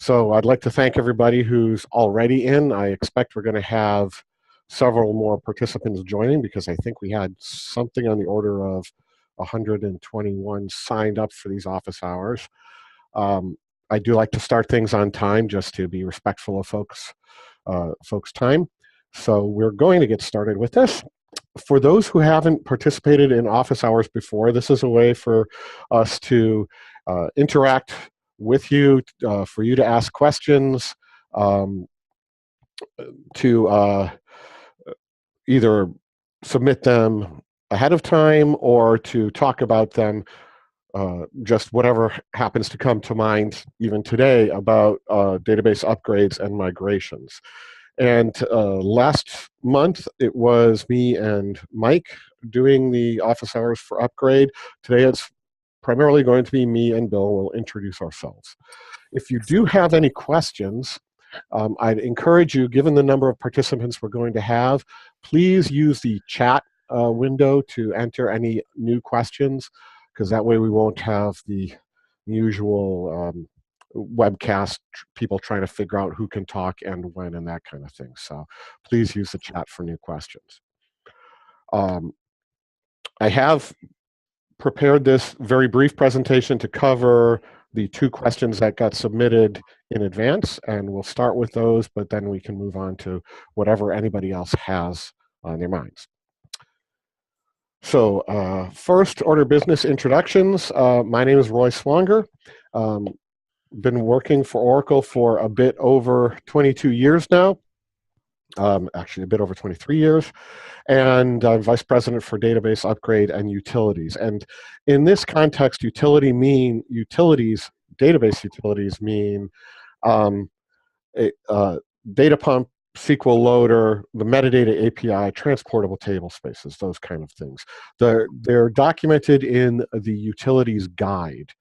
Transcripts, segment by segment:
So I'd like to thank everybody who's already in. I expect we're going to have several more participants joining because I think we had something on the order of 121 signed up for these office hours. I do like to start things on time just to be respectful of folks' time. So we're going to get started with this. For those who haven't participated in office hours before, this is a way for us to interact with you, for you to ask questions, to either submit them ahead of time or to talk about them, just whatever happens to come to mind even today about database upgrades and migrations. And last month, it was me and Mike doing the office hours for upgrade. Today, it's primarily going to be me and Bill. We'll introduce ourselves. If you do have any questions, I'd encourage you, given the number of participants we're going to have, please use the chat window to enter any new questions, because that way we won't have the usual webcast people trying to figure out who can talk and when and that kind of thing. So please use the chat for new questions. I have prepared this very brief presentation to cover the two questions that got submitted in advance, and we'll start with those, but then we can move on to whatever anybody else has on their minds. So first order business introductions. My name is Roy Swanger. Been working for Oracle for a bit over 22 years now, actually a bit over 23 years, and I'm Vice President for Database Upgrade and Utilities. And in this context, database utilities mean data pump, SQL loader, the metadata API, transportable table spaces, those kind of things. They're documented in the utilities guide.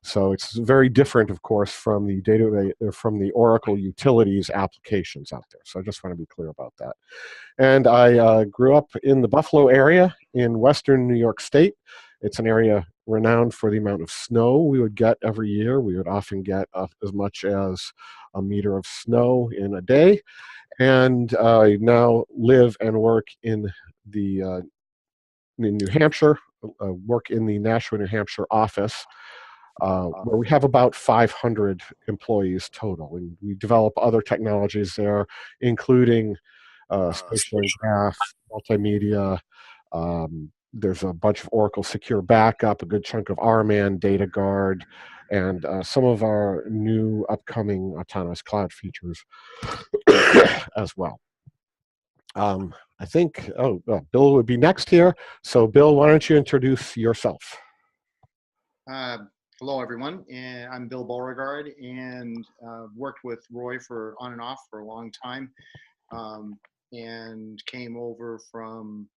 So it's very different, of course, from the Oracle utilities applications out there. So I just want to be clear about that. And I grew up in the Buffalo area in western New York State. It's an area renowned for the amount of snow we would get every year. We would often get as much as a meter of snow in a day. And I now live and work in New Hampshire, work in the Nashua, New Hampshire office, where we have about 500 employees total. And we develop other technologies there, including spatial and graph, multimedia. There's a bunch of Oracle Secure Backup, a good chunk of RMAN, Data Guard, and some of our new upcoming autonomous cloud features as well. I think, Bill would be next here. So Bill, why don't you introduce yourself? Hello, everyone. I'm Bill Beauregard, and worked with Roy on and off for a long time, and came over from,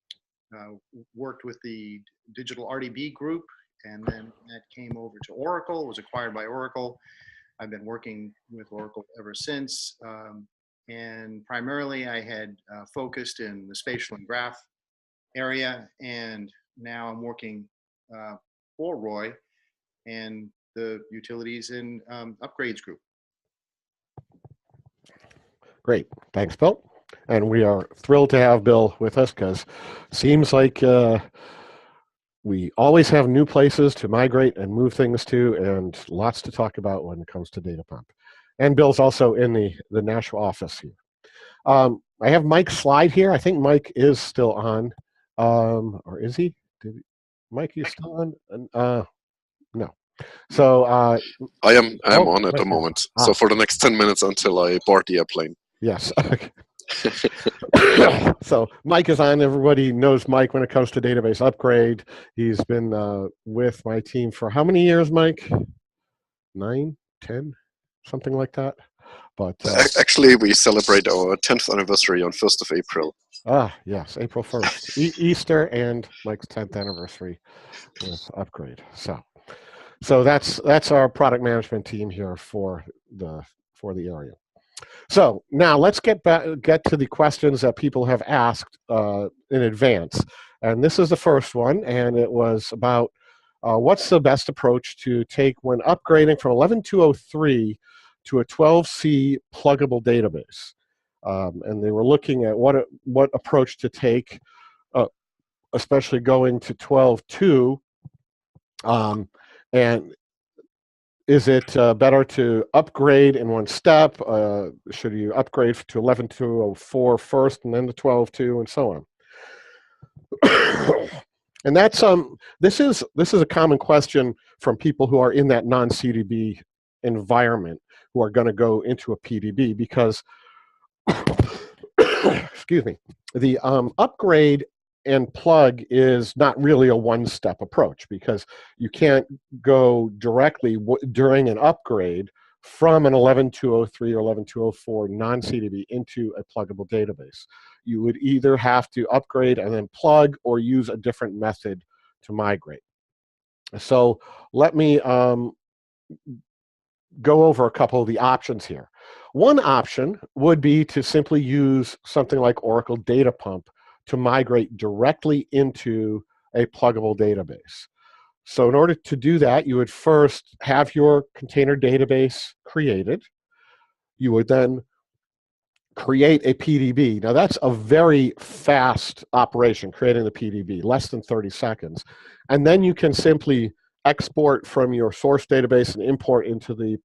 worked with the digital RDB group, and then that came over to Oracle, was acquired by Oracle. I've been working with Oracle ever since, and primarily I had focused in the spatial and graph area, and now I'm working for Roy and the utilities and upgrades group. Great, thanks, Bill. And we are thrilled to have Bill with us because it seems like we always have new places to migrate and move things to, and lots to talk about when it comes to data pump. And Bill's also in the Nashua office here. I have Mike's slide here. I think Mike is still on, or is he? Mike, you still on? No. So I am on at the moment. So for the next 10 minutes until I board the airplane. Yes. So Mike is on. Everybody knows Mike when it comes to database upgrade. He's been with my team for how many years, Mike? 9, 10, something like that. But actually, we celebrate our 10th anniversary on 1st of April. Ah, yes, April 1st, Easter and Mike's 10th anniversary with upgrade. So that's our product management team here for the area. So now let's get to the questions that people have asked in advance. And this is the first one, and it was about what's the best approach to take when upgrading from 11.203 to a 12C pluggable database. And they were looking at what approach to take, especially going to 12.2. And is it better to upgrade in one step? Should you upgrade to 11.204 first and then to 12.2 and so on? And that's this is a common question from people who are in that non-CDB environment who are going to go into a PDB, because excuse me, the upgrade and plug is not really a one-step approach, because you can't go directly during an upgrade from an 11.203 or 11.204 non-CDB into a pluggable database. You would either have to upgrade and then plug, or use a different method to migrate. So let me go over a couple of the options here. One option would be to simply use something like Oracle Data Pump to migrate directly into a pluggable database. So in order to do that, you would first have your container database created. You would then create a PDB. Now that's a very fast operation, creating the PDB, less than 30 seconds. And then you can simply export from your source database and import into the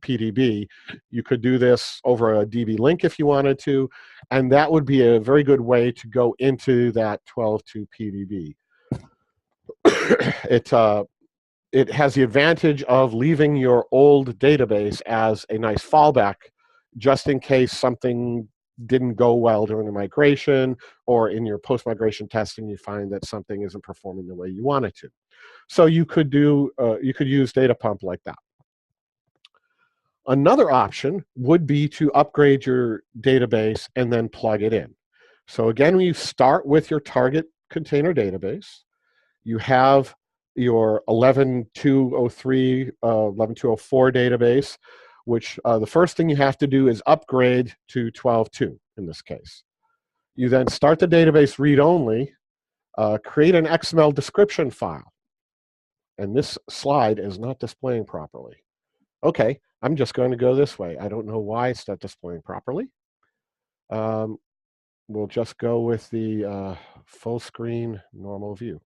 PDB. You could do this over a DB link if you wanted to, and that would be a very good way to go into that 12.2 PDB. It has the advantage of leaving your old database as a nice fallback, just in case something didn't go well during the migration, or in your post-migration testing you find that something isn't performing the way you want it to. So you could use Data Pump like that. Another option would be to upgrade your database and then plug it in. So again, when you start with your target container database, you have your 11.203, 11.204 database, which the first thing you have to do is upgrade to 12.2 in this case. You then start the database read-only, create an XML description file. And this slide is not displaying properly. Okay, I'm just going to go this way. I don't know why it's not displaying properly. We'll just go with the full screen normal view.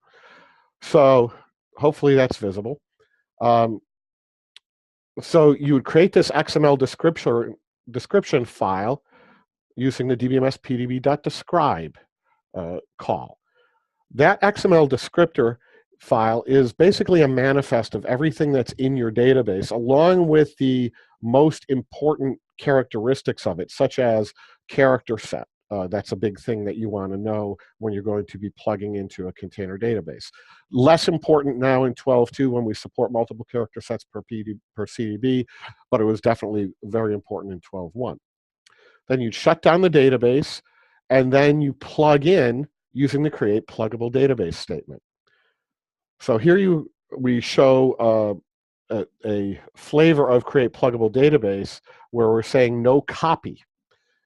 So hopefully that's visible. So you would create this XML description file using the DBMS pdb.describe call. That XML descriptor file is basically a manifest of everything that's in your database, along with the most important characteristics of it, such as character set. That's a big thing that you want to know when you're going to be plugging into a container database. Less important now in 12.2 when we support multiple character sets per CDB, but it was definitely very important in 12.1. Then you shut down the database, and then you plug in using the create pluggable database statement. So here we show a flavor of create pluggable database where we're saying no copy.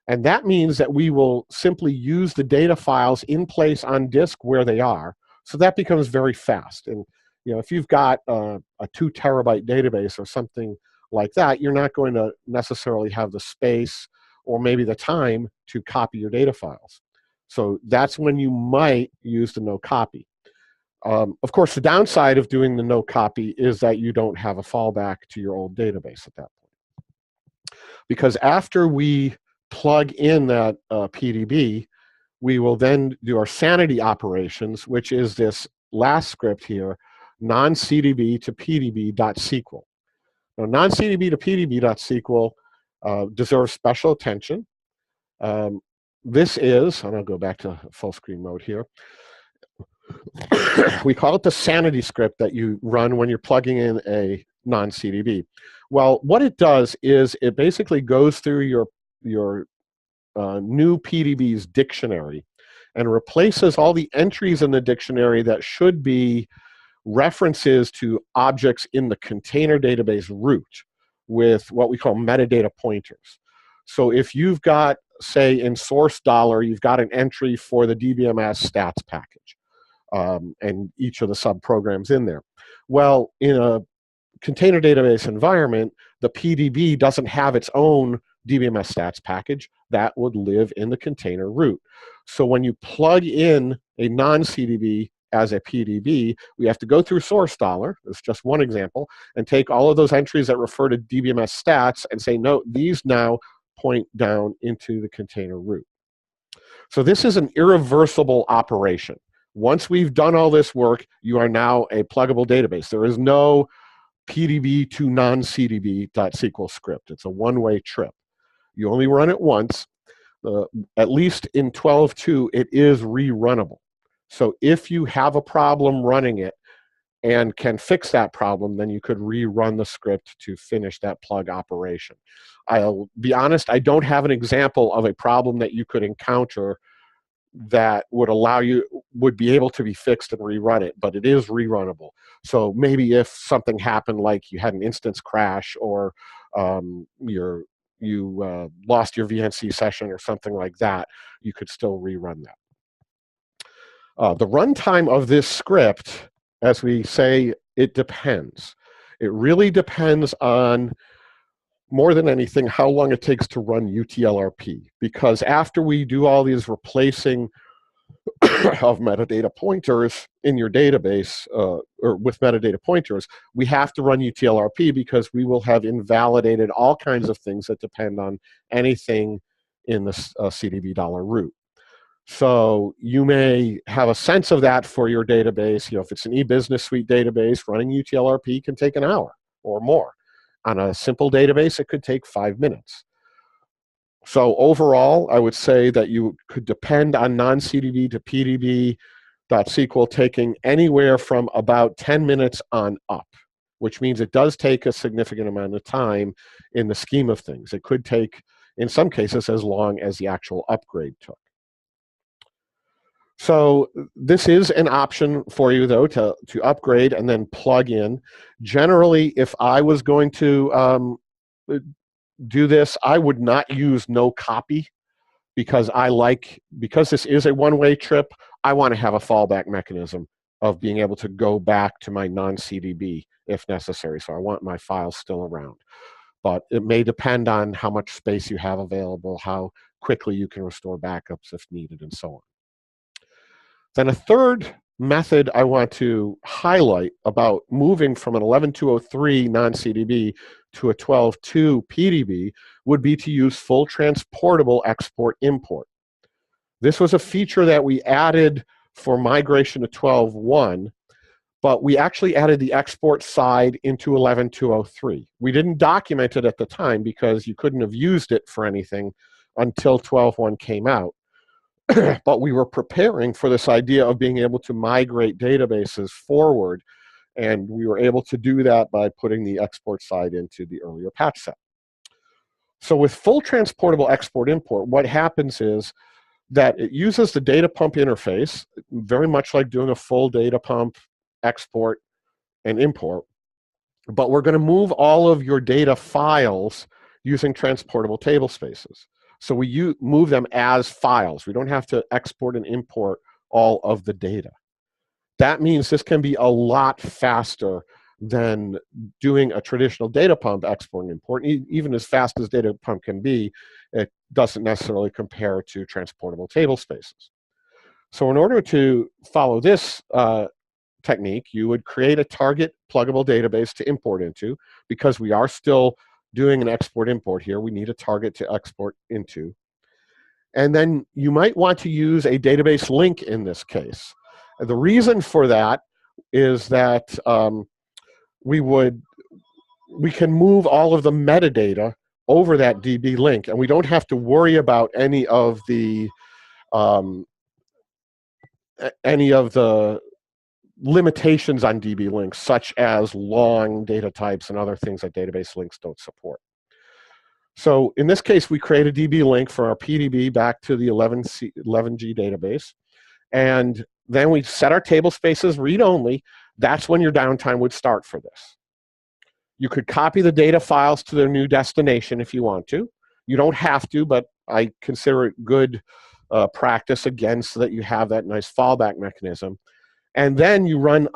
And that means that we will simply use the data files in place on disk where they are. So that becomes very fast. And if you've got a 2 terabyte database or something like that, you're not going to necessarily have the space or maybe the time to copy your data files. So that's when you might use the no copy. Of course, the downside of doing the no copy is that you don't have a fallback to your old database at that point. Because after we plug in that PDB, we will then do our sanity operations, which is this last script here, non-CDB to PDB.SQL. Now, non-CDB to PDB.SQL deserves special attention. This is, and I'll go back to full screen mode here, we call it the sanity script that you run when you're plugging in a non-CDB. Well, what it does is it basically goes through your new PDB's dictionary and replaces all the entries in the dictionary that should be references to objects in the container database root with what we call metadata pointers. So if you've got, say, in source dollar, you've got an entry for the DBMS stats package and each of the sub-programs in there. Well, in a container database environment, the PDB doesn't have its own DBMS stats package, that would live in the container root. So when you plug in a non-CDB as a PDB, we have to go through source dollar, that's just one example, and take all of those entries that refer to DBMS stats and say, no, these now point down into the container root. So this is an irreversible operation. Once we've done all this work, you are now a pluggable database. There is no PDB to non-CDB.SQL script. It's a one-way trip. You only run it once. At least in 12.2, it is rerunnable. So if you have a problem running it and can fix that problem, then you could rerun the script to finish that plug operation. I'll be honest, I don't have an example of a problem that you could encounter that would be able to be fixed and rerun it, but it is rerunnable. So maybe if something happened, like you had an instance crash, or you lost your VNC session or something like that, you could still rerun that. The runtime of this script, as we say, it depends. It really depends on, more than anything, how long it takes to run UTLRP. Because after we do all these replacing of metadata pointers in your database, or with metadata pointers, we have to run UTLRP because we will have invalidated all kinds of things that depend on anything in the CDB dollar root. So you may have a sense of that for your database. If it's an e-business suite database, running UTLRP can take an hour or more. On a simple database, it could take 5 minutes. So overall, I would say that you could depend on non-CDB to PDB.SQL taking anywhere from about 10 minutes on up, which means it does take a significant amount of time in the scheme of things. It could take, in some cases, as long as the actual upgrade took. So this is an option for you, though, to upgrade and then plug in. Generally, if I was going to do this, I would not use no copy, because because this is a one-way trip, I want to have a fallback mechanism of being able to go back to my non-CDB if necessary. So I want my files still around. But it may depend on how much space you have available, how quickly you can restore backups if needed, and so on. Then a third method I want to highlight about moving from an 11.203 non-CDB to a 12.2 PDB would be to use full transportable export-import. This was a feature that we added for migration to 12.1, but we actually added the export side into 11.203. We didn't document it at the time because you couldn't have used it for anything until 12.1 came out. But we were preparing for this idea of being able to migrate databases forward, and we were able to do that by putting the export side into the earlier patch set. So with full transportable export-import, what happens is that it uses the data pump interface, very much like doing a full data pump export and import, but we're going to move all of your data files using transportable table spaces. So we move them as files. We don't have to export and import all of the data. That means this can be a lot faster than doing a traditional data pump export and import. Even as fast as data pump can be, it doesn't necessarily compare to transportable table spaces. So in order to follow this technique, you would create a target pluggable database to import into. Because we are still doing an export-import here, we need a target to export into. And then you might want to use a database link in this case. The reason for that is that we can move all of the metadata over that DB link, and we don't have to worry about any of the limitations on DB links, such as long data types and other things that database links don't support. So in this case, we create a DB link for our PDB back to the 11G database. And then we set our table spaces read-only. That's when your downtime would start for this. You could copy the data files to their new destination if you want to. You don't have to, but I consider it good practice, again, so that you have that nice fallback mechanism. And then you run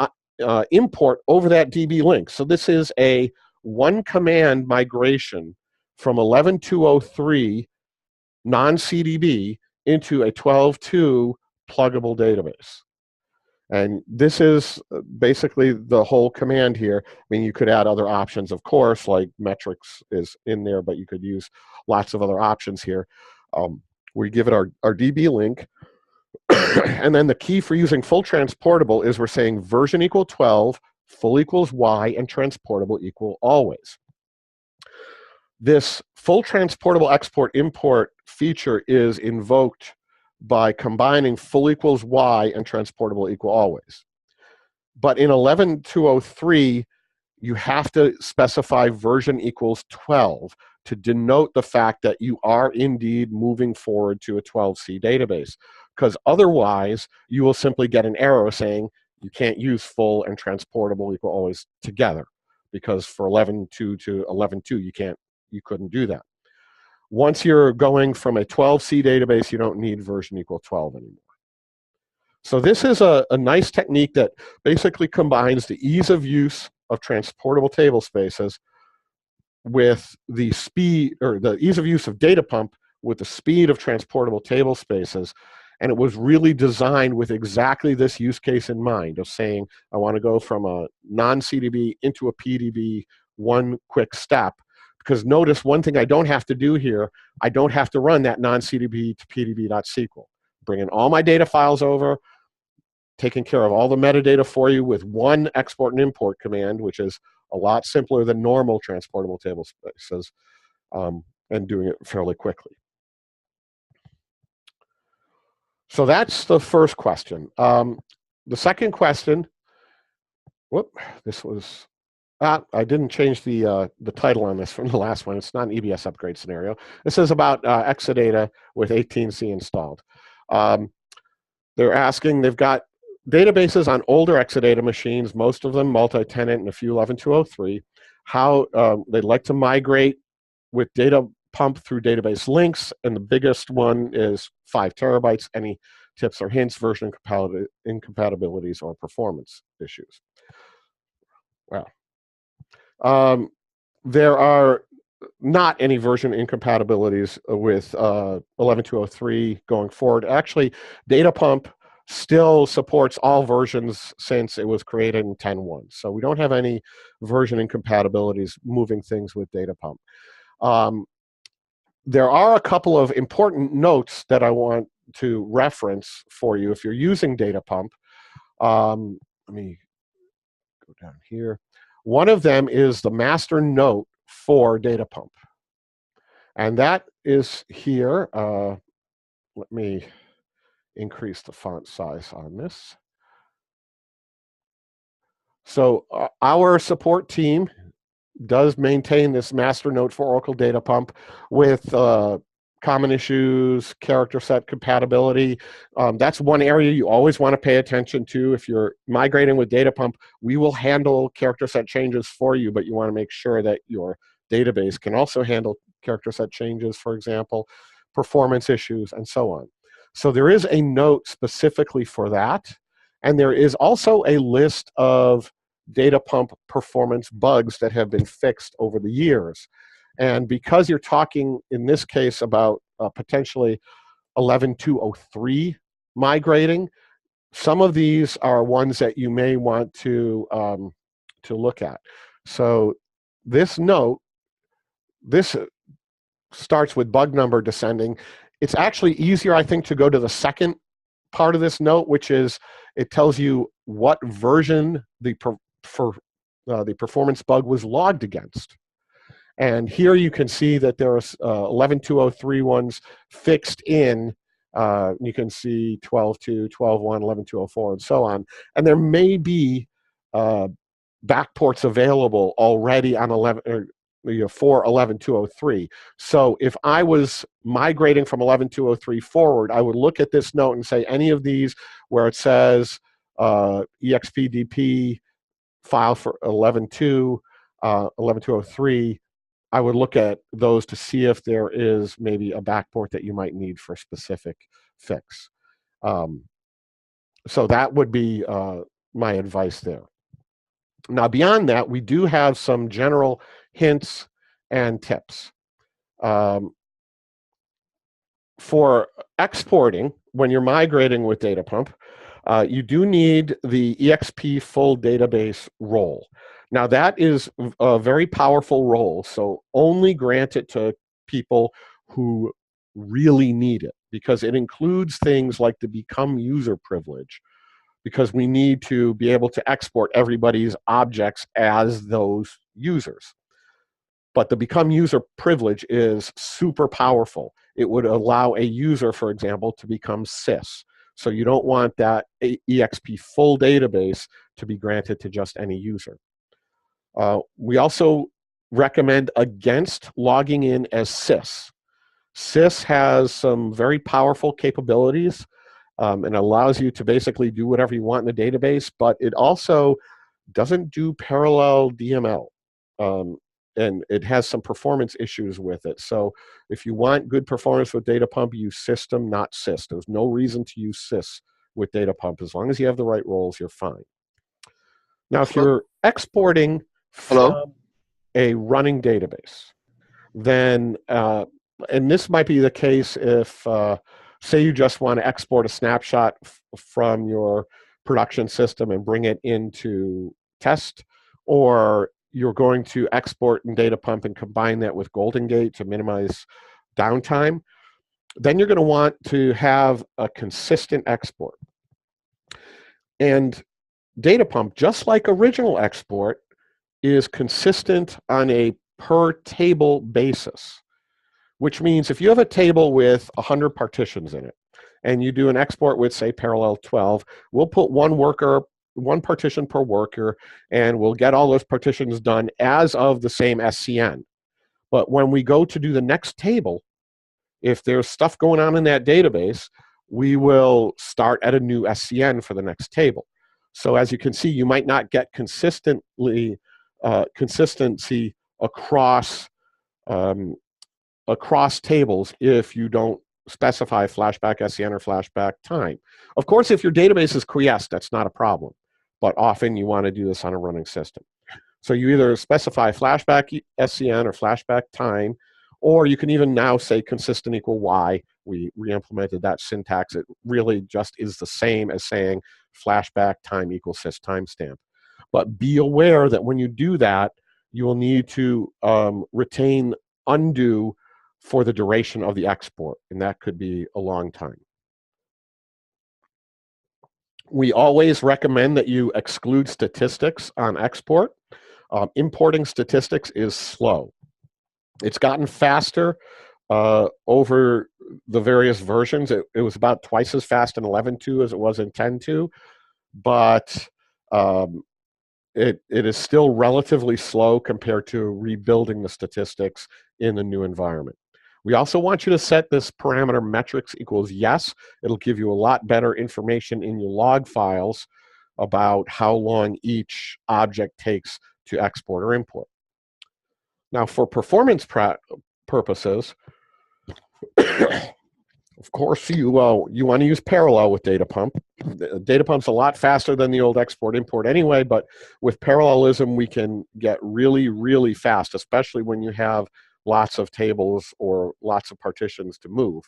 import over that DB link. So this is a one command migration from 11.203 non-CDB into a 12.2 pluggable database. And this is basically the whole command here. I mean, you could add other options, of course, like metrics is in there, but you could use lots of other options here. We give it our DB link. And then the key for using full transportable is we're saying version equal 12, full equals Y, and transportable equal always. This full transportable export import feature is invoked by combining full equals Y and transportable equal always. But in 11.203, you have to specify version equals 12 to denote the fact that you are indeed moving forward to a 12C database. Because otherwise, you will simply get an error saying you can't use full and transportable equal always together. Because for 11.2 to 11.2, you couldn't do that. Once you're going from a 12C database, you don't need version equal 12 anymore. So this is a nice technique that basically combines the ease of use of transportable table spaces with the speed, or the ease of use of data pump with the speed of transportable table spaces. And it was really designed with exactly this use case in mind of saying, I want to go from a non-CDB into a PDB, one quick step. Because notice one thing I don't have to do here, I don't have to run that non-CDB to PDB.SQL. Bringing all my data files over, taking care of all the metadata for you with one export and import command, which is a lot simpler than normal transportable table spaces, and doing it fairly quickly. So that's the first question. The second question, this was, I didn't change the title on this from the last one. It's not an EBS upgrade scenario. This is about Exadata with 18C installed. They're asking, they've got databases on older Exadata machines, most of them multi-tenant and a few 11.203. How they'd like to migrate with data pump through database links, and the biggest one is 5 terabytes. Any tips or hints, version incompatibilities, or performance issues? Well, there are not any version incompatibilities with 11.203 going forward. Actually, data pump still supports all versions since it was created in 10.1. So we don't have any version incompatibilities moving things with data pump. There are a couple of important notes that I want to reference for you if you're using data pump. Let me go down here. One of them is the master note for data pump. And that is here. Let me increase the font size on this. So our support team does maintain this master note for Oracle Data Pump with common issues, character set compatibility. That's one area you always want to pay attention to. If you're migrating with Data Pump, we will handle character set changes for you, but you want to make sure that your database can also handle character set changes, for example, performance issues, and so on. So there is a note specifically for that. And there is also a list of data pump performance bugs that have been fixed over the years. And because you're talking, in this case, about potentially 11.203 migrating, some of these are ones that you may want to look at. So this note, this starts with bug number descending. It's actually easier, I think, to go to the second part of this note, which is it tells you what version the performance bug was logged against. And here you can see that there are 11.203 ones fixed in. You can see 12.2, 12.1, 11.204, and so on. And there may be backports available already on for 11.203. So if I was migrating from 11.203 forward, I would look at this note and say any of these where it says expdp file for 11.2, 11.203, I would look at those to see if there is maybe a backport that you might need for a specific fix. So that would be my advice there. Now, beyond that, we do have some general hints and tips. For exporting, when you're migrating with Data Pump, you do need the EXP full database role. Now, that is a very powerful role, so only grant it to people who really need it, because it includes things like the become user privilege, because we need to be able to export everybody's objects as those users. But the become user privilege is super powerful. It would allow a user, for example, to become sys. So you don't want that EXP full database to be granted to just any user. We also recommend against logging in as sys. Sys has some very powerful capabilities, and allows you to basically do whatever you want in the database, but it also doesn't do parallel DML. And it has some performance issues with it. So if you want good performance with Data Pump, use system, not sys. There's no reason to use sys with Data Pump. As long as you have the right roles, you're fine. Now, if you're exporting from a running database, then, and this might be the case if, say you just want to export a snapshot from your production system and bring it into test, or you're going to export in Data Pump and combine that with Golden Gate to minimize downtime, then you're going to want to have a consistent export. And Data Pump, just like original export, is consistent on a per table basis, which means if you have a table with 100 partitions in it, and you do an export with, say, parallel 12, we'll put one partition per worker, and we'll get all those partitions done as of the same SCN. But when we go to do the next table, if there's stuff going on in that database, we will start at a new SCN for the next table. So as you can see, you might not get consistency across tables if you don't specify flashback SCN or flashback time. Of course, if your database is quiesced, that's not a problem, but often you want to do this on a running system. So you either specify flashback SCN or flashback time, or you can even now say consistent equal Y. We re-implemented that syntax. It really just is the same as saying flashback time equals sys timestamp. But be aware that when you do that, you will need to retain undo for the duration of the export, and that could be a long time. We always recommend that you exclude statistics on export. Importing statistics is slow. It's gotten faster over the various versions. It was about twice as fast in 11.2 as it was in 10.2, but it is still relatively slow compared to rebuilding the statistics in the new environment. We also want you to set this parameter metrics equals yes. It'll give you a lot better information in your log files about how long each object takes to export or import. Now, for performance purposes, of course, you want to use parallel with Data Pump. Data Pump's a lot faster than the old export-import anyway, but with parallelism, we can get really, really fast, especially when you have lots of tables or lots of partitions to move.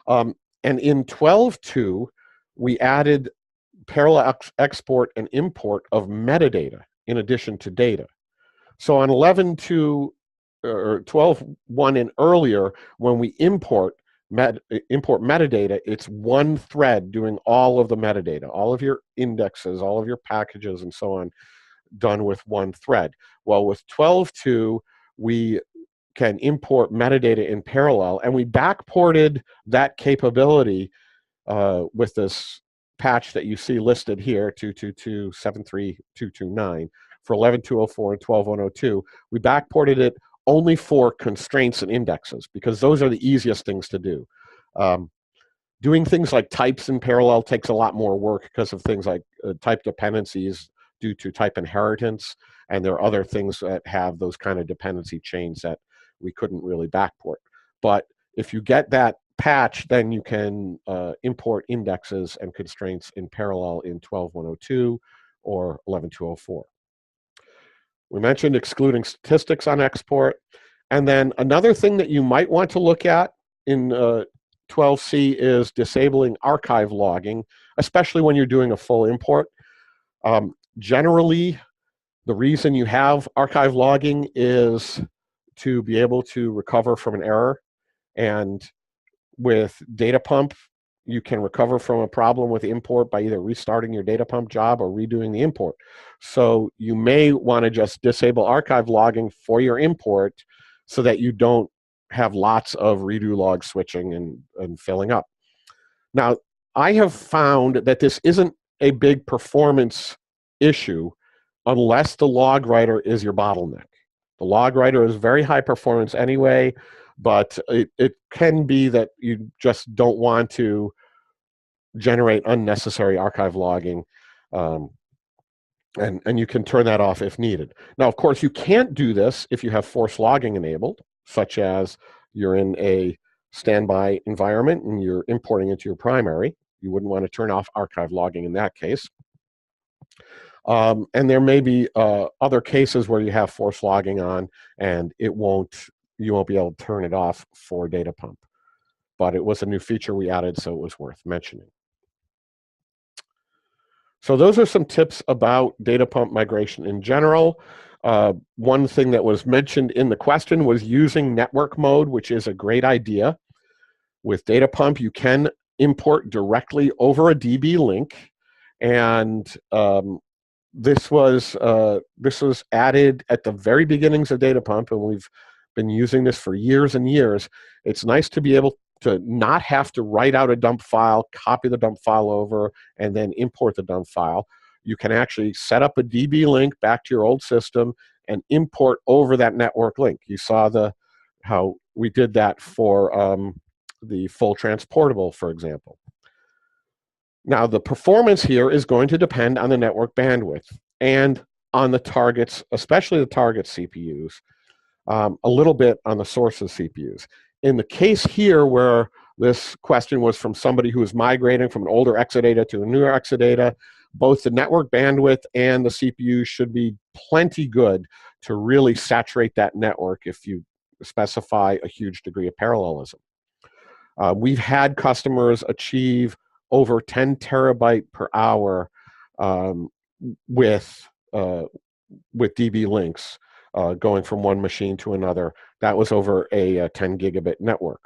And in 12.2, we added parallel export and import of metadata in addition to data. So on 11.2 or 12.1 and earlier, when we import metadata, it's one thread doing all of the metadata, all of your indexes, all of your packages, and so on, done with one thread. Well, with 12.2, we can import metadata in parallel, and we backported that capability with this patch that you see listed here, 222.73229, for 11.204 and 12.102. We backported it only for constraints and indexes, because those are the easiest things to do. Doing things like types in parallel takes a lot more work because of things like type dependencies due to type inheritance, and there are other things that have those kind of dependency chains that we couldn't really backport. But if you get that patch, then you can import indexes and constraints in parallel in 12.102 or 11204. We mentioned excluding statistics on export. And then another thing that you might want to look at in 12C is disabling archive logging, especially when you're doing a full import. Generally, the reason you have archive logging is to be able to recover from an error. And with data pump, you can recover from a problem with import by either restarting your data pump job or redoing the import. So you may want to just disable archive logging for your import so that you don't have lots of redo log switching and filling up. Now, I have found that this isn't a big performance issue unless the log writer is your bottleneck. The log writer is very high performance anyway, but it can be that you just don't want to generate unnecessary archive logging, and you can turn that off if needed. Now, of course, you can't do this if you have force logging enabled, such as you're in a standby environment and you're importing into your primary. You wouldn't want to turn off archive logging in that case. And there may be other cases where you have force logging on and you won't be able to turn it off for data pump. But it was a new feature we added, so it was worth mentioning. So those are some tips about data pump migration in general. One thing that was mentioned in the question was using network mode, which is a great idea. With data pump, you can import directly over a DB link, and this was added at the very beginnings of data pump, and we've been using this for years and years. It's nice to be able to not have to write out a dump file, copy the dump file over, and then import the dump file. You can actually set up a DB link back to your old system and import over that network link. You saw how we did that for the full transportable, for example. Now, the performance here is going to depend on the network bandwidth and on the targets, especially the target CPUs, a little bit on the sources CPUs. In the case here where this question was from somebody who is migrating from an older Exadata to a newer Exadata, both the network bandwidth and the CPU should be plenty good to really saturate that network if you specify a huge degree of parallelism. We've had customers achieve over 10 terabyte per hour with DB links going from one machine to another. That was over a 10 gigabit network.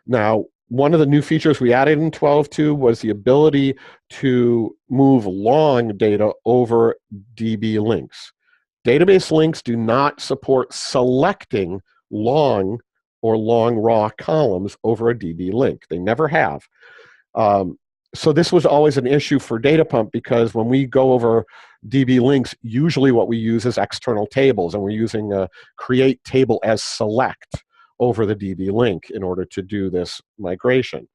Now, one of the new features we added in 12.2 was the ability to move long data over DB links. Database links do not support selecting long or long raw columns over a DB link. They never have. So this was always an issue for data pump because when we go over DB links, usually what we use is external tables, and we're using a create table as select over the DB link in order to do this migration.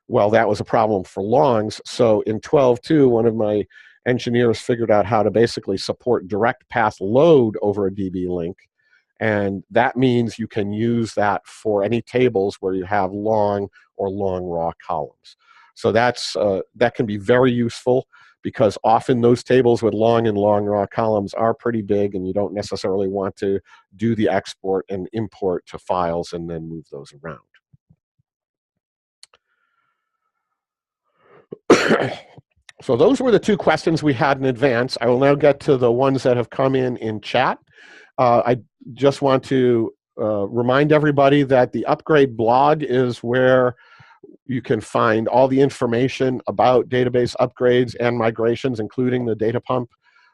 Well, that was a problem for longs. So in 12.2, one of my engineers figured out how to basically support direct path load over a DB link. And that means you can use that for any tables where you have long or long raw columns. So that can be very useful because often those tables with long and long raw columns are pretty big and you don't necessarily want to do the export and import to files and then move those around. So those were the two questions we had in advance. I will now get to the ones that have come in chat. I just want to remind everybody that the upgrade blog is where you can find all the information about database upgrades and migrations, including the data pump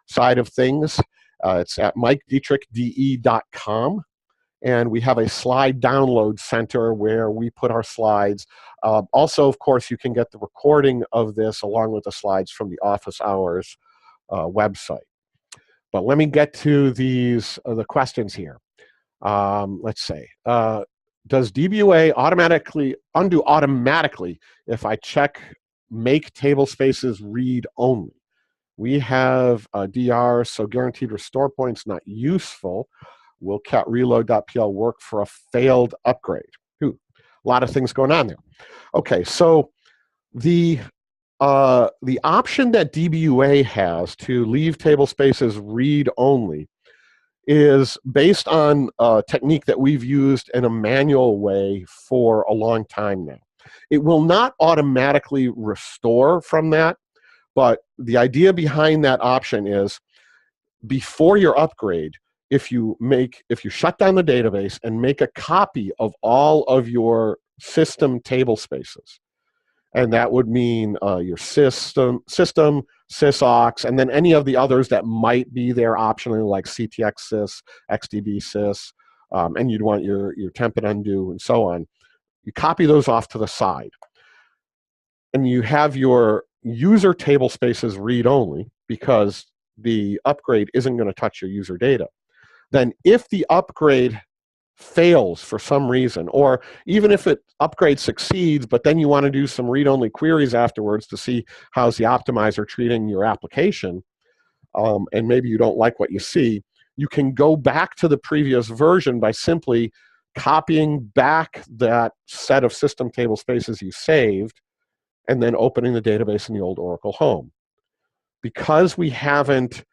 side of things. It's at MikeDietrichDE.com. And we have a slide download center where we put our slides. Also, of course, you can get the recording of this along with the slides from the Office Hours website. But let me get to the questions here. Let's say, does DBUA undo automatically if I check make table spaces read only? We have DR, so guaranteed restore points not useful. Will cat reload.pl work for a failed upgrade? A lot of things going on there. Okay, so the the option that DBUA has to leave table spaces read-only is based on a technique that we've used in a manual way for a long time now. It will not automatically restore from that, but the idea behind that option is before your upgrade, if you shut down the database and make a copy of all of your system table spaces, and that would mean your system, sysaux, and then any of the others that might be there optionally, like CTX sys, XDB sys, and you'd want your temp and undo and so on. You copy those off to the side. And you have your user table spaces read-only because the upgrade isn't going to touch your user data. Then if the upgrade fails for some reason, or even if it upgrade succeeds, but then you want to do some read-only queries afterwards to see how's the optimizer treating your application, and maybe you don't like what you see, you can go back to the previous version by simply copying back that set of system table spaces you saved and then opening the database in the old Oracle home. Because we haven't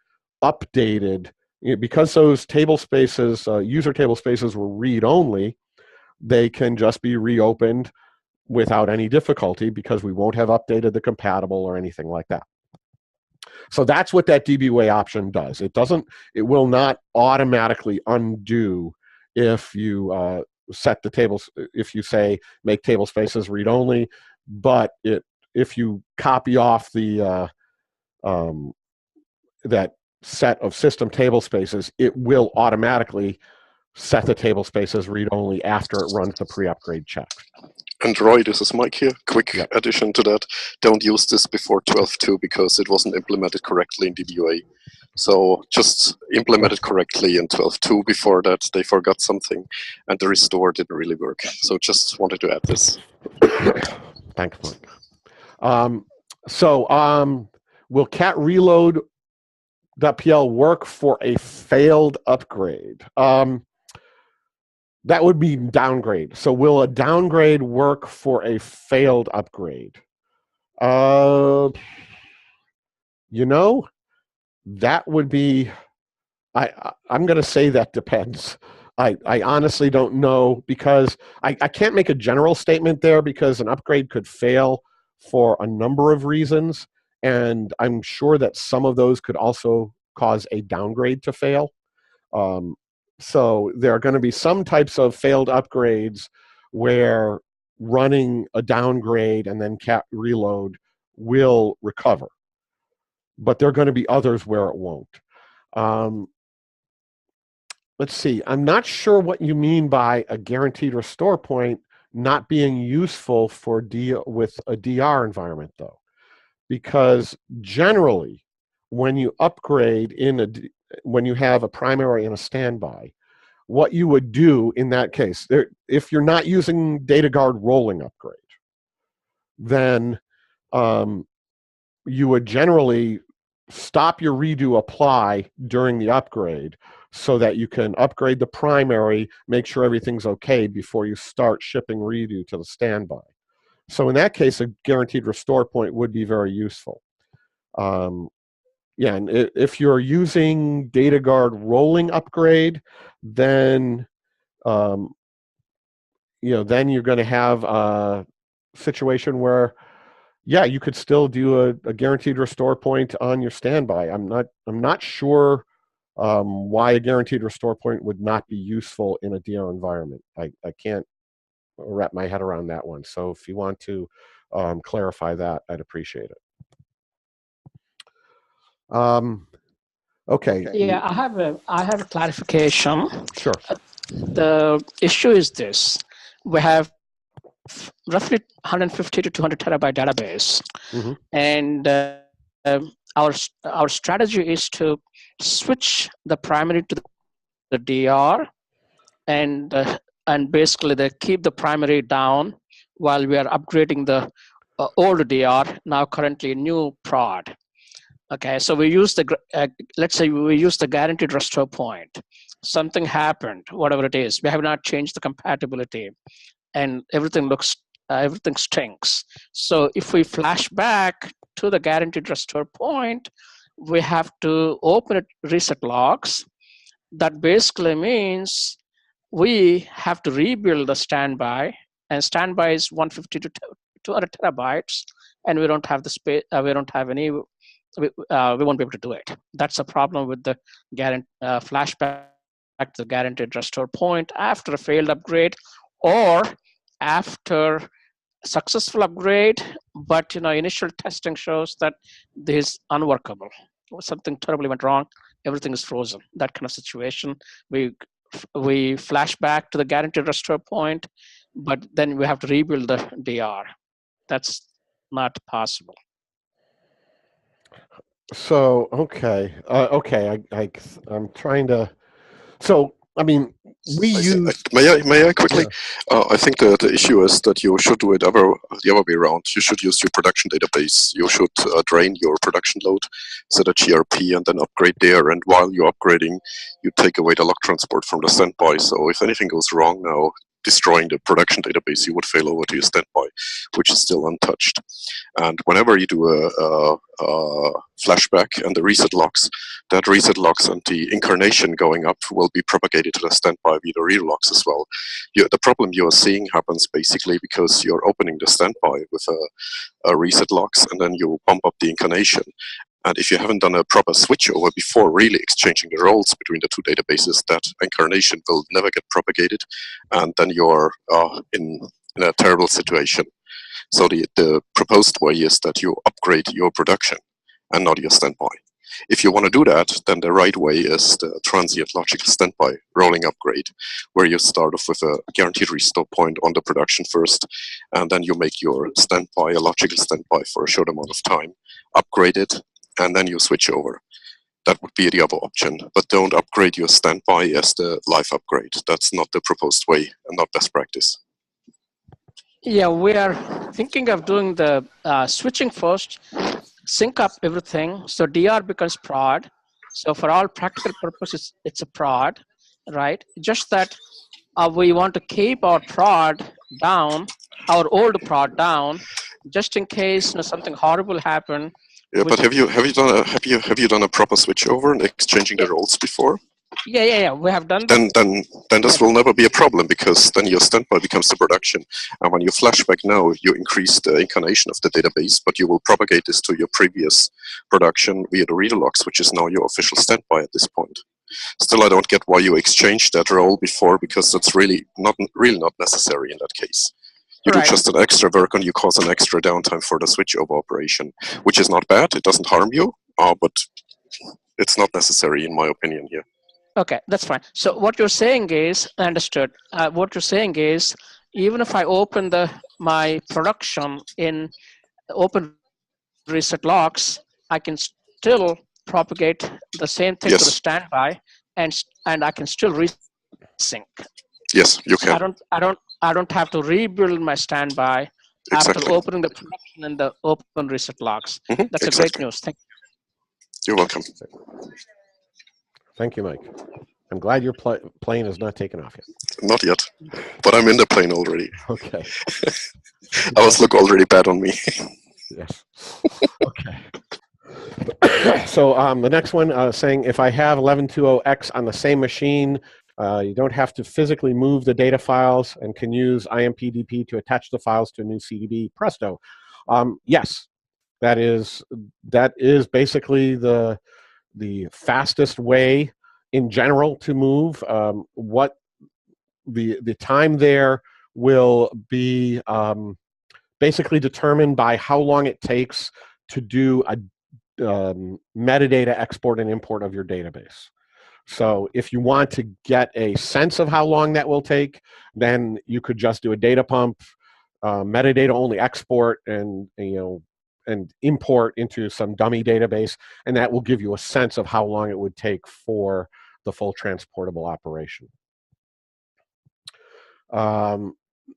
updated, because those table spaces, user table spaces were read-only, they can just be reopened without any difficulty because we won't have updated the compatible or anything like that. So that's what that DBWay option does. It will not automatically undo if you set the tables, if you say make table spaces read-only, but if you copy off the that set of system table spaces, it will automatically set the table spaces read-only after it runs the pre-upgrade check. And Roy, this is Mike here. Quick addition to that. Don't use this before 12.2 because it wasn't implemented correctly in DBUA. So just implement it correctly in 12.2. Before that, they forgot something, and the restore didn't really work. So just wanted to add this. Thanks, Mike. Will cat reload.pl work for a failed upgrade? That would be downgrade. So will a downgrade work for a failed upgrade? That would be, I'm going to say that depends. I honestly don't know because I can't make a general statement there because an upgrade could fail for a number of reasons. And I'm sure that some of those could also cause a downgrade to fail. So there are going to be some types of failed upgrades where running a downgrade and then cat reload will recover. But there are going to be others where it won't. Let's see. I'm not sure what you mean by a guaranteed restore point not being useful for with a DR environment, though. Because generally, when you upgrade when you have a primary and a standby, what you would do in that case, if you're not using DataGuard rolling upgrade, then you would generally stop your redo apply during the upgrade so that you can upgrade the primary, make sure everything's okay before you start shipping redo to the standby. So in that case, a guaranteed restore point would be very useful. And if you're using DataGuard rolling upgrade, then then you're going to have a situation where, you could still do a guaranteed restore point on your standby. I'm not sure why a guaranteed restore point would not be useful in a DR environment. I can't wrap my head around that one. So if you want to clarify that, I'd appreciate it. Okay. Yeah, I have a clarification. Sure. The issue is this: we have roughly 150 to 200 terabyte database, and our strategy is to switch the primary to the DR, and basically they keep the primary down while we are upgrading the old DR, now currently new prod. Okay, so we use let's say we use the guaranteed restore point. Something happened, whatever it is. We have not changed the compatibility, and everything stinks. So if we flash back to the guaranteed restore point, we have to open it, reset logs. That basically means we have to rebuild the standby, and standby is 150 to 200 terabytes, and we don't have the space. We don't have any. We won't be able to do it. That's a problem with the flashback to the guaranteed restore point after a failed upgrade or after successful upgrade, but initial testing shows that this is unworkable. Something terribly went wrong. Everything is frozen. That kind of situation. We flash back to the guaranteed restore point, but then we have to rebuild the DR. That's not possible. So okay, I'm trying to. So I mean, we use. May I quickly? Yeah. I think the issue is that you should do it the other way around. You should use your production database. You should drain your production load, set a GRP, and then upgrade there. And while you're upgrading, you take away the log transport from the standby. So if anything goes wrong now, destroying the production database, you would fail over to your standby, which is still untouched. And whenever you do a flashback and the reset logs, that reset logs and the incarnation going up will be propagated to the standby via the read logs as well. The problem you are seeing happens basically because you're opening the standby with a reset logs, and then you bump up the incarnation. And if you haven't done a proper switchover before really exchanging the roles between the two databases, that incarnation will never get propagated, and then you're in a terrible situation. So the proposed way is that you upgrade your production and not your standby. If you want to do that, then the right way is the transient logical standby rolling upgrade, where you start off with a guaranteed restore point on the production first, and then you make your standby a logical standby for a short amount of time, upgrade it, and then you switch over. That would be the other option. But don't upgrade your standby as the live upgrade. That's not the proposed way and not best practice. Yeah, we are thinking of doing the switching first, sync up everything, so DR becomes prod. So for all practical purposes, it's a prod, right? Just that we want to keep our prod down, our old prod down, just in case something horrible happened. Yeah, but have you done a proper switchover and exchanging the roles before? Yeah. We have done that. Then this will never be a problem, because then your standby becomes the production. And when you flashback now, you increase the incarnation of the database, but you will propagate this to your previous production via the reader logs, which is now your official standby at this point. Still, I don't get why you exchanged that role before, because that's really not necessary in that case. You do just an extra work and you cause an extra downtime for the switchover operation, which is not bad. It doesn't harm you, but it's not necessary in my opinion here. Okay, that's fine. So what you're saying is, understood. What you're saying is, even if I open my production in open reset logs, I can still propagate the same thing to the standby, and I can still resync. Yes, you can. I don't have to rebuild my standby after opening the production in the open reset logs. That's a great news. Thank you. You're welcome. Thank you, Mike. I'm glad your plane is not taken off yet. Not yet, but I'm in the plane already. Okay. Ours look already bad on me. Yes. Okay. So the next one saying, if I have 1120X on the same machine, you don't have to physically move the data files and can use IMPDP to attach the files to a new CDB. Presto. Yes, that is basically the fastest way in general to move. What the time there will be basically determined by how long it takes to do a metadata export and import of your database. So if you want to get a sense of how long that will take, then you could just do a data pump, metadata only export, and import into some dummy database, and that will give you a sense of how long it would take for the full transportable operation.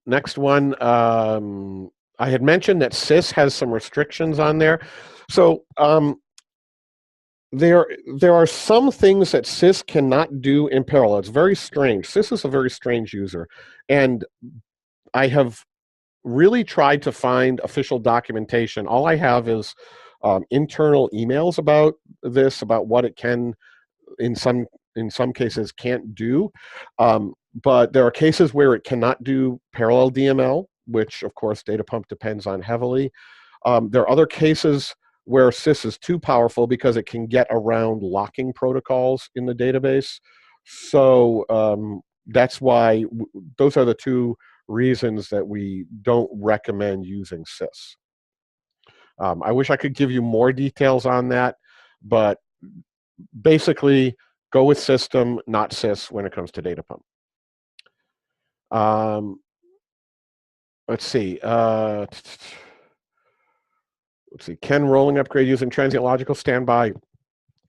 Next one, I had mentioned that SYS has some restrictions on there. So there are some things that SYS cannot do in parallel. It's very strange. SYS is a very strange user, and I have really tried to find official documentation. All I have is internal emails about this, about what it can, in some cases, can't do. But there are cases where it cannot do parallel DML, which of course data pump depends on heavily. There are other cases where sys is too powerful because it can get around locking protocols in the database. So that's why those are the two reasons that we don't recommend using sys. I wish I could give you more details on that, but basically go with system, not sys, when it comes to data pump. Let's see. Can rolling upgrade using transient logical standby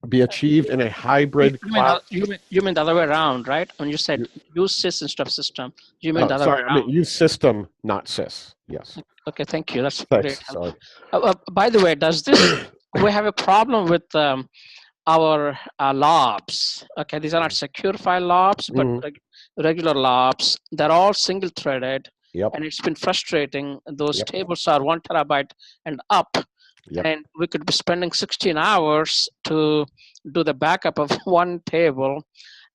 be achieved in a hybrid cloud? You mean the other way around, right? When you said use sys instead of system, you mean the other way around? I mean use system, not sys. Yes. Okay, thank you. That's Thanks, great. sorry. By the way, does this we have a problem with our lobs? Okay, these are not secure file lobs, but regular lobs. They're all single threaded. Yep. And it's been frustrating. Those tables are 1 terabyte and up. Yep. And we could be spending 16 hours to do the backup of one table.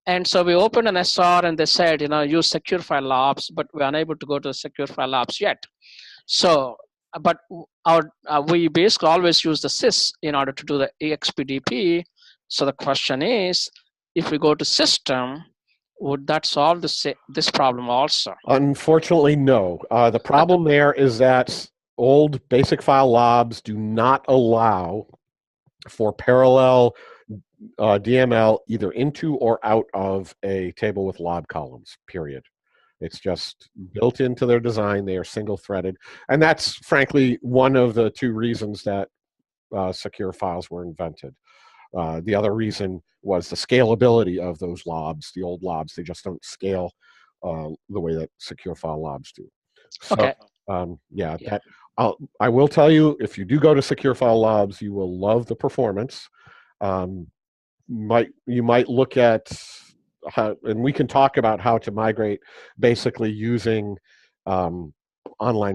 And so we opened an SR and they said, use secure file lobs, but we're unable to go to secure file lobs yet. So, but we basically always use the sys in order to do the EXPDP. So the question is, if we go to system, would that solve this problem also? Unfortunately, no. The problem there is that old basic file lobs do not allow for parallel DML either into or out of a table with lob columns, period. It's just built into their design. They are single-threaded. And that's, frankly, one of the two reasons that secure files were invented. The other reason was the scalability of those lobs, the old lobs. They just don't scale the way that secure file lobs do. So, okay. I will tell you, if you do go to secure file lobs, you will love the performance. You might look at how, and we can talk about how to migrate. Basically, using online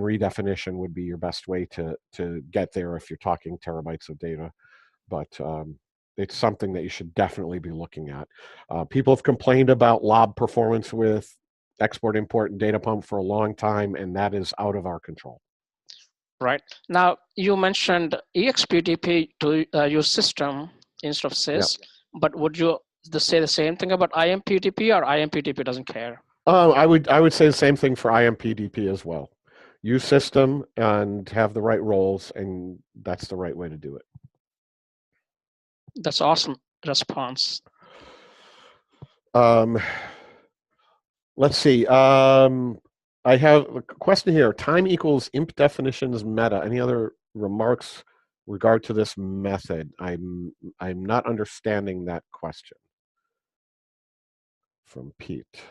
redefinition would be your best way to get there if you're talking terabytes of data. But it's something that you should definitely be looking at. People have complained about lob performance with export, import, and data pump for a long time, and that is out of our control. Right. Now, you mentioned EXPDP to use system instead of sys, but would you say the same thing about IMPDP, or IMPDP doesn't care? I would say the same thing for IMPDP as well. Use system and have the right roles, and that's the right way to do it. That's awesome response. Let's see. I have a question here. Time equals imp definitions meta. Any other remarks regard to this method? I'm not understanding that question. From Pete.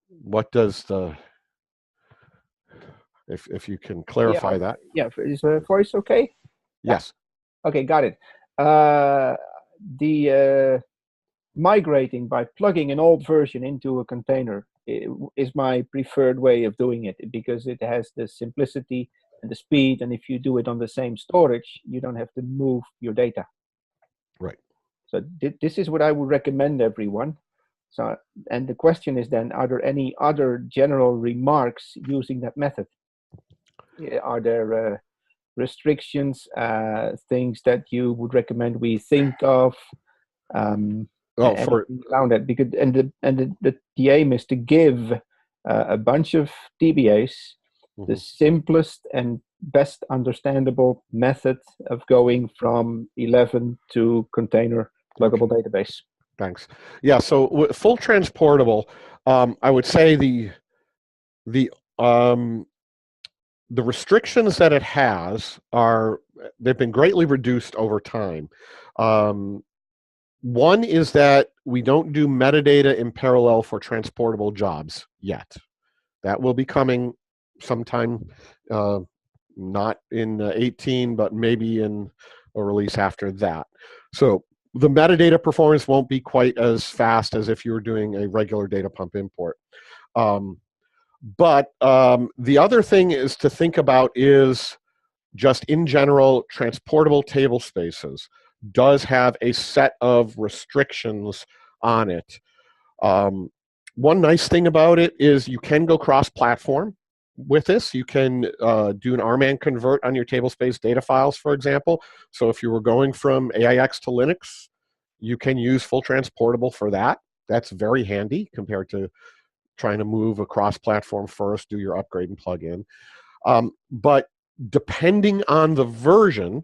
What does the, if you can clarify that? Yeah, is the voice okay? Yes. Okay, got it. Migrating by plugging an old version into a container is my preferred way of doing it, because it has the simplicity and the speed, and if you do it on the same storage, you don't have to move your data. Right. So this is what I would recommend everyone. So, and the question is then, are there any other general remarks using that method? Are there restrictions, things that you would recommend we think of? Around that, because the aim is to give a bunch of DBAs the simplest and best understandable method of going from 11 to container pluggable database. Thanks. Yeah. So full transportable, I would say the restrictions that it has they've been greatly reduced over time. One is that we don't do metadata in parallel for transportable jobs yet. That will be coming sometime, not in 18, but maybe in a release after that. So the metadata performance won't be quite as fast as if you were doing a regular data pump import. But the other thing is to think about is just in general, transportable table spaces does have a set of restrictions on it. One nice thing about it is you can go cross-platform with this. You can do an RMAN convert on your tablespace data files, for example. So if you were going from AIX to Linux, you can use full transportable for that. That's very handy compared to trying to move across platform first, do your upgrade and plug in. But depending on the version,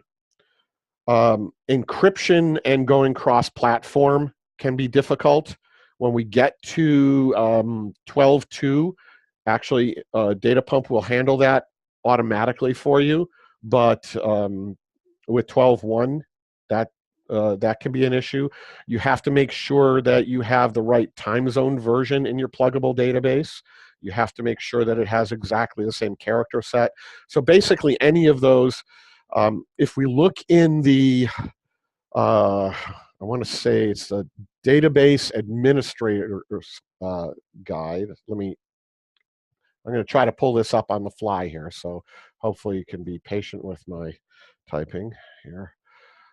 encryption and going cross-platform can be difficult. When we get to 12.2, actually, Data Pump will handle that automatically for you. But with 12.1, that can be an issue. You have to make sure that you have the right time zone version in your pluggable database. You have to make sure that it has exactly the same character set. So basically, any of those, if we look in the, I want to say it's the database administrator's guide. I'm going to try to pull this up on the fly here, so hopefully you can be patient with my typing here.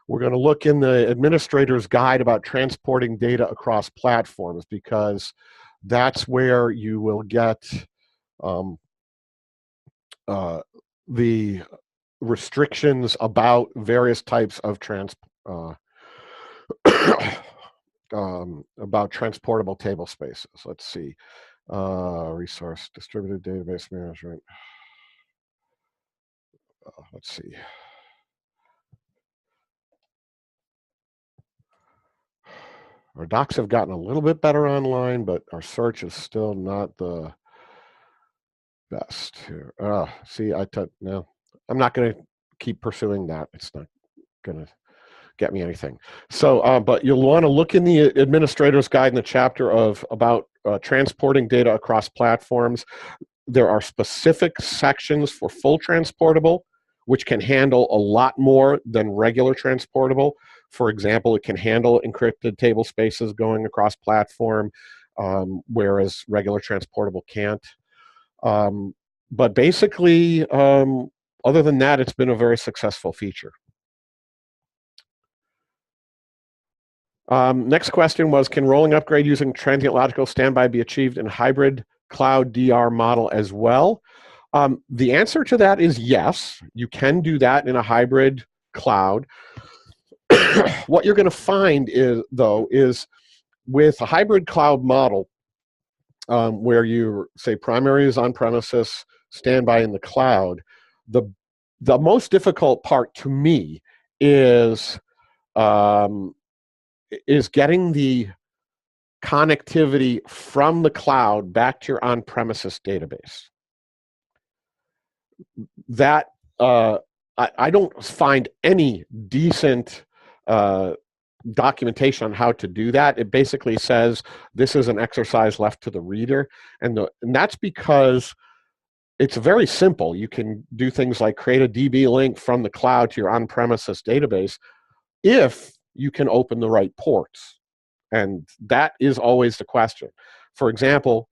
We're going to look in the administrator's guide about transporting data across platforms, because that's where you will get the restrictions about various types of about transportable table spaces. Let's see. Resource distributed database management. Let's see. Our docs have gotten a little bit better online, but our search is still not the best here. See, no, I'm not going to keep pursuing that. It's not going to get me anything. So, but you'll want to look in the administrator's guide in the chapter about transporting data across platforms. There are specific sections for full transportable, which can handle a lot more than regular transportable. For example, it can handle encrypted table spaces going across platform, whereas regular transportable can't. But basically, other than that, it's been a very successful feature. Next question was, can rolling upgrade using transient logical standby be achieved in a hybrid cloud DR model as well? The answer to that is yes. You can do that in a hybrid cloud. What you're going to find is with a hybrid cloud model, where you say primary is on premises, standby in the cloud, the most difficult part to me is getting the connectivity from the cloud back to your on-premises database. That I don't find any decent documentation on how to do that. It basically says this is an exercise left to the reader, and that's because it's very simple. You can do things like create a DB link from the cloud to your on-premises database if you can open the right ports. And that is always the question. For example,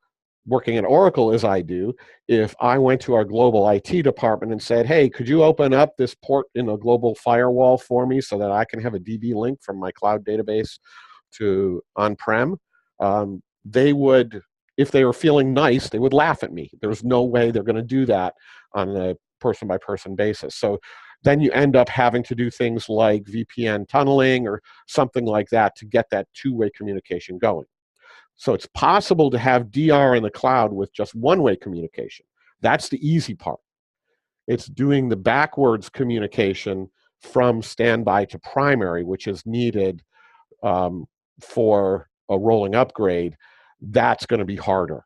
working at Oracle as I do, if I went to our global IT department and said, hey, could you open up this port in a global firewall for me so that I can have a DB link from my cloud database to on-prem, they would, if they were feeling nice, they would laugh at me. There's no way they're going to do that on a person-by-person basis. So then you end up having to do things like VPN tunneling or something like that to get that two-way communication going. So it's possible to have DR in the cloud with just one-way communication. That's the easy part. It's doing the backwards communication from standby to primary, which is needed for a rolling upgrade. That's going to be harder.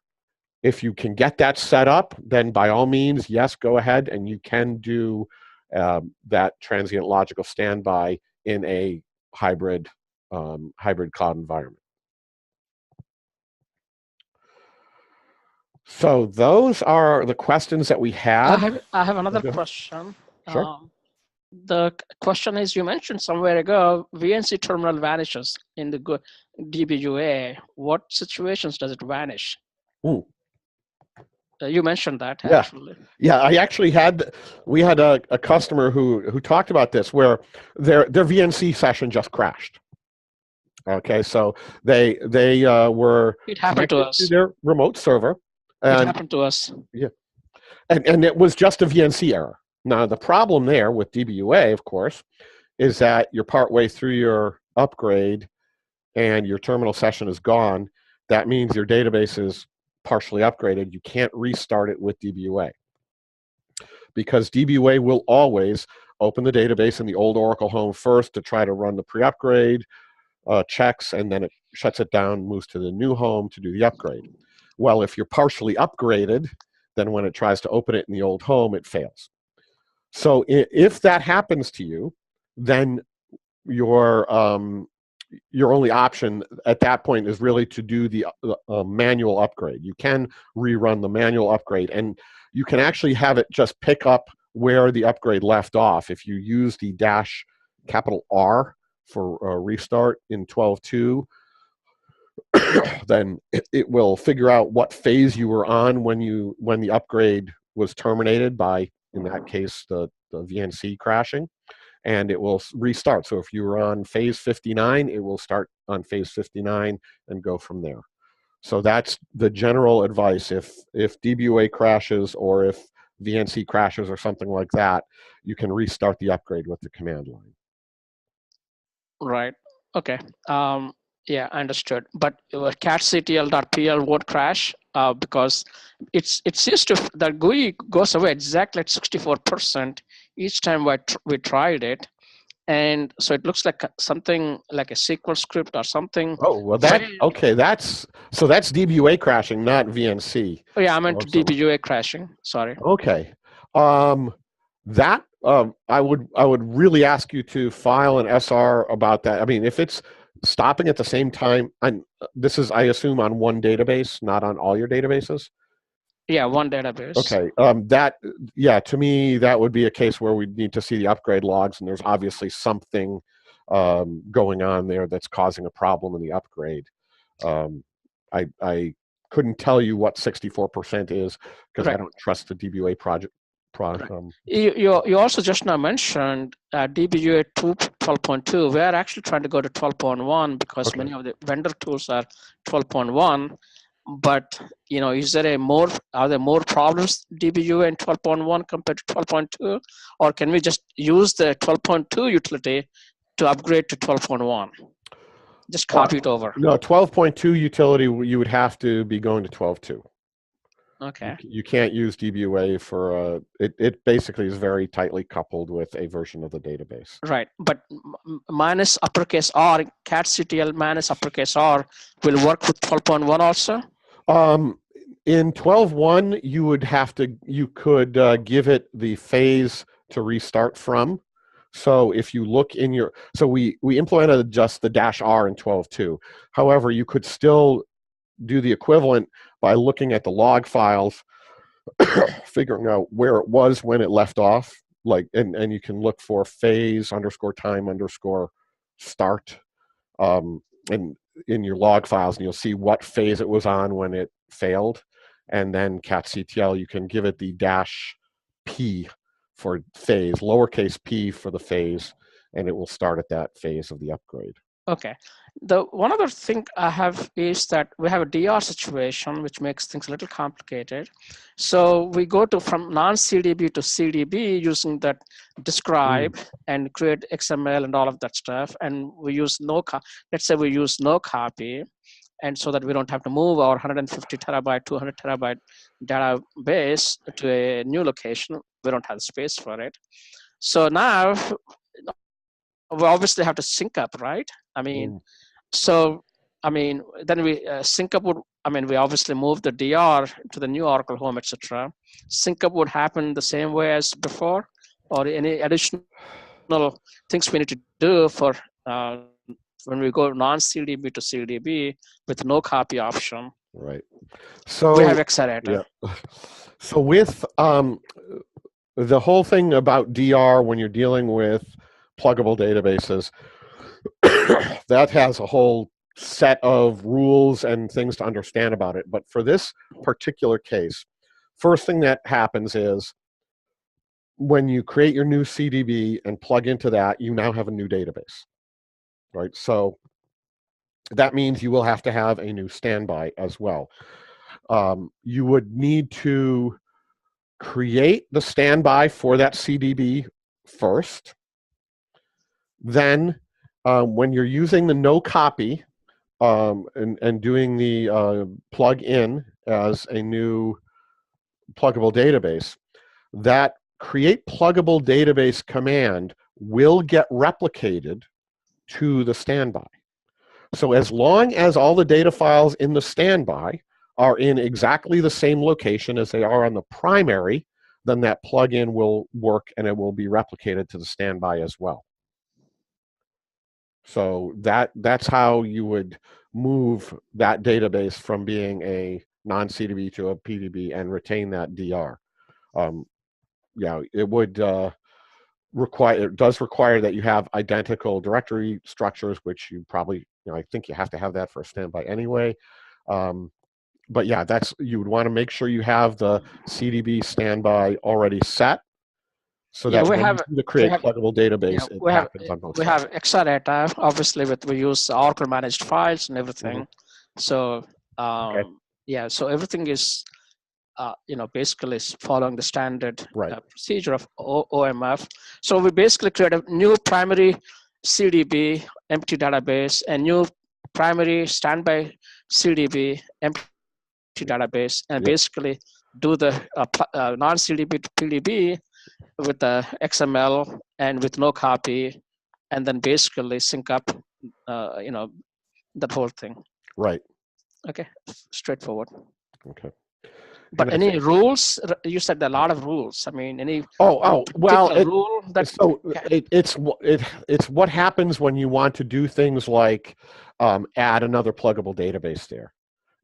If you can get that set up, then by all means, yes, go ahead, and you can do that transient logical standby in a hybrid cloud environment. So those are the questions that we had. I have another question. Sure. The question is, you mentioned somewhere ago, VNC terminal vanishes in the DBUA. What situations does it vanish? Ooh. You mentioned that, Yeah. actually. Yeah, we had a customer who talked about this, where their VNC session just crashed. Okay, so they were It happened to connected to us. their remote server, It and happened to us. and it was just a VNC error. Now the problem there with DBUA, of course, is that you're partway through your upgrade and your terminal session is gone. That means your database is partially upgraded. You can't restart it with DBUA, because DBUA will always open the database in the old Oracle home first to try to run the pre-upgrade checks, and then it shuts it down, moves to the new home to do the upgrade. Well, if you're partially upgraded, then when it tries to open it in the old home, it fails. So if that happens to you, then your only option at that point is really to do the manual upgrade. You can rerun the manual upgrade, and you can actually have it just pick up where the upgrade left off. If you use the -R for restart in 12.2, then it will figure out what phase you were on when the upgrade was terminated by, in that case, the VNC crashing, and it will restart. So if you were on phase 59, it will start on phase 59 and go from there. So that's the general advice. If DBUA crashes, or if VNC crashes or something like that, you can restart the upgrade with the command line. Right. Okay. Yeah, understood. But catctl.pl won't crash because it's used to, the GUI goes away exactly at 64% each time we tried it. And so it looks like something like a SQL script or something. Oh, well, that's DBUA crashing, not VNC. Oh, yeah, I meant DBUA crashing. Sorry. Okay. That I would really ask you to file an SR about that. I mean, if it's stopping at the same time, and this is, I assume, on one database, not on all your databases. Yeah, one database. Okay. To me, that would be a case where we need to see the upgrade logs, and there's obviously something going on there that's causing a problem in the upgrade. I couldn't tell you what 64% is, because I don't trust the DBUA project. You also just now mentioned DBUA 12.2. We're actually trying to go to 12.1 because many of the vendor tools are 12.1. But are there more problems DBUA in 12.1 compared to 12.2, or can we just use the 12.2 utility to upgrade to 12.1? Just copy it over. No, 12.2 utility, you would have to be going to 12.2. Okay. You can't use DBUA for it basically is very tightly coupled with a version of the database. Right, but minus uppercase R, catctl minus uppercase R will work with 12.1 also? In 12.1, you could give it the phase to restart from. So if you look in your, so we implemented just the -R in 12.2. However, you could still do the equivalent by looking at the log files, figuring out where it was when it left off, and you can look for phase _time_start, and in your log files, and you'll see what phase it was on when it failed. And then catctl, you can give it the -P for phase, lowercase p for the phase, and it will start at that phase of the upgrade. Okay. The one other thing I have is that we have a DR situation, which makes things a little complicated. So we go from non-CDB to CDB using that describe and create XML and all of that stuff. And we use let's say we use no copy, and so that we don't have to move our 150 terabyte, 200 terabyte database to a new location. We don't have the space for it. So now we obviously have to sync up, right? I mean, then we sync up we obviously move the DR to the new Oracle home, etc. Sync up would happen the same way as before, or any additional things we need to do for when we go non-CDB to CDB with no copy option. Right. So we have Xarata. Yeah. So with the whole thing about DR, when you're dealing with pluggable databases, that has a whole set of rules and things to understand about it. But for this particular case, first thing that happens is when you create your new CDB and plug into that, you now have a new database, right? So that means you will have to have a new standby as well. You would need to create the standby for that CDB first. Then when you're using the no copy and doing the plug in as a new pluggable database, that create pluggable database command will get replicated to the standby. So as long as all the data files in the standby are in exactly the same location as they are on the primary, then that plugin will work and it will be replicated to the standby as well. So that's how you would move that database from being a non-CDB to a PDB and retain that DR. Yeah, it would it does require that you have identical directory structures, which you probably, I think you have to have that for a standby anyway. But yeah, you would want to make sure you have the CDB standby already set, so that when you do the create pluggable database, it happens on both sides. We have Exadata, obviously, we use Oracle managed files and everything. So yeah, so everything is basically is following the standard procedure of OMF. So we basically create a new primary CDB empty database and new primary standby CDB empty database, and basically do the non-CDB to PDB with the XML and with no copy, and then basically sync up, that whole thing. Right. Okay, straightforward. Okay. But any rules? You said a lot of rules. I mean, any well, rule that it's what happens when you want to do things like add another pluggable database there.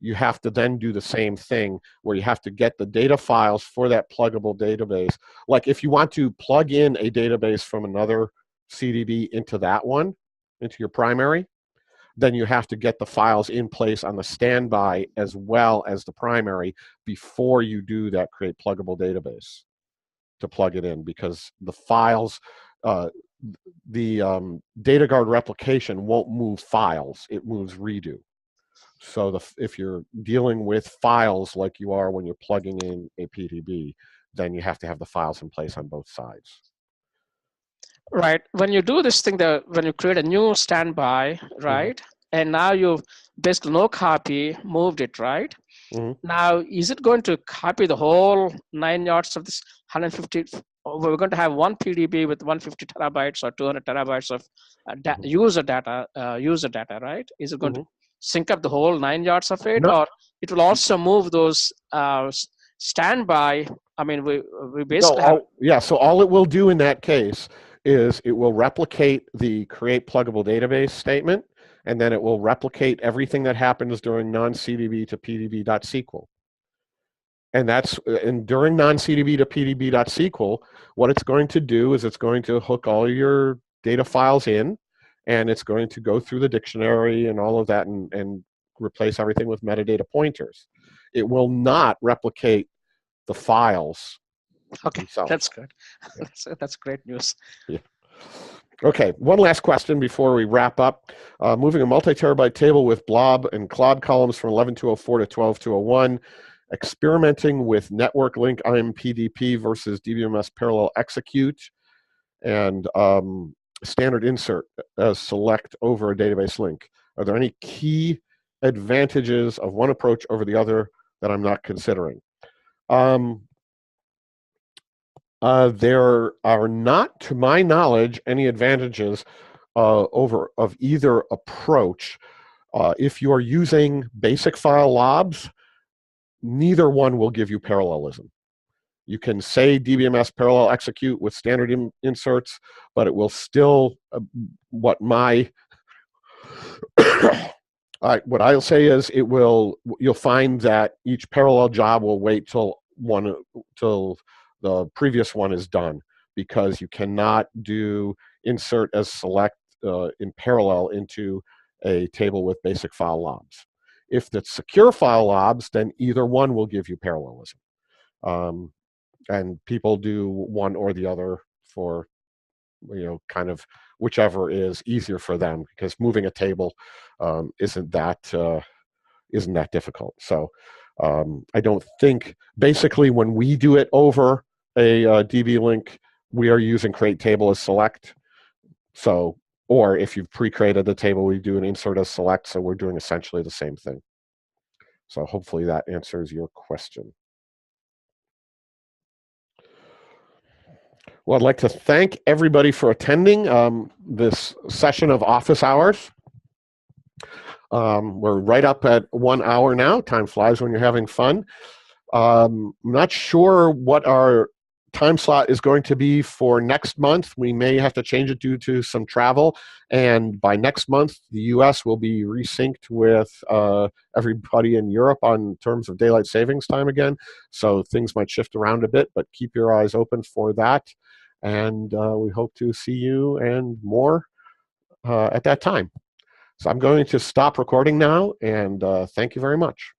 You have to then do the same thing where you have to get the data files for that pluggable database. Like if you want to plug in a database from another CDB into that one, into your primary, then you have to get the files in place on the standby as well as the primary before you do that create pluggable database to plug it in, because the files, the data guard replication won't move files, it moves redo. So if you're dealing with files like you are when you're plugging in a PDB, then you have to have the files in place on both sides. Right. When you do this thing, when you create a new standby, right, and now you basically no copy, moved it, right? Now, is it going to copy the whole 9 yards of this 150? We're going to have one PDB with 150 terabytes or 200 terabytes of user data, right? Is it going to sync up the whole 9 yards of it, or it will also move those standby? I mean, we basically so all it will do in that case is it will replicate the create pluggable database statement, and then it will replicate everything that happens during non-CDB to PDB.SQL. And during non-CDB to PDB.SQL, what it's going to do is it's going to hook all your data files in, and it's going to go through the dictionary and all of that and replace everything with metadata pointers. It will not replicate the files. Okay, themselves. That's good. Yeah. That's great news. Yeah. Okay, one last question before we wrap up. Moving a multi-terabyte table with blob and cloud columns from 11.204 to 12.201, experimenting with network link IMPDP versus DBMS parallel execute, and standard insert as select over a database link. Are there any key advantages of one approach over the other that I'm not considering? There are not, to my knowledge, any advantages of either approach. If you are using basic file lobs, neither one will give you parallelism. You can say DBMS parallel execute with standard inserts, but it will still, what I'll say is you'll find that each parallel job will wait till the previous one is done, because you cannot do insert as select in parallel into a table with basic file lobs. If it's secure file lobs, then either one will give you parallelism. And people do one or the other for, kind of whichever is easier for them, because moving a table isn't that difficult. So I don't think, basically when we do it over a DB link, we are using create table as select. So, or if you've pre-created the table, we do an insert as select. So we're doing essentially the same thing. So hopefully that answers your question. Well, I'd like to thank everybody for attending this session of Office Hours. We're right up at 1 hour now. Time flies when you're having fun. I'm not sure what our time slot is going to be for next month. We may have to change it due to some travel. And by next month, the US will be resynced with everybody in Europe on terms of daylight savings time again. So things might shift around a bit, but keep your eyes open for that. And we hope to see you and more at that time. So I'm going to stop recording now, and thank you very much.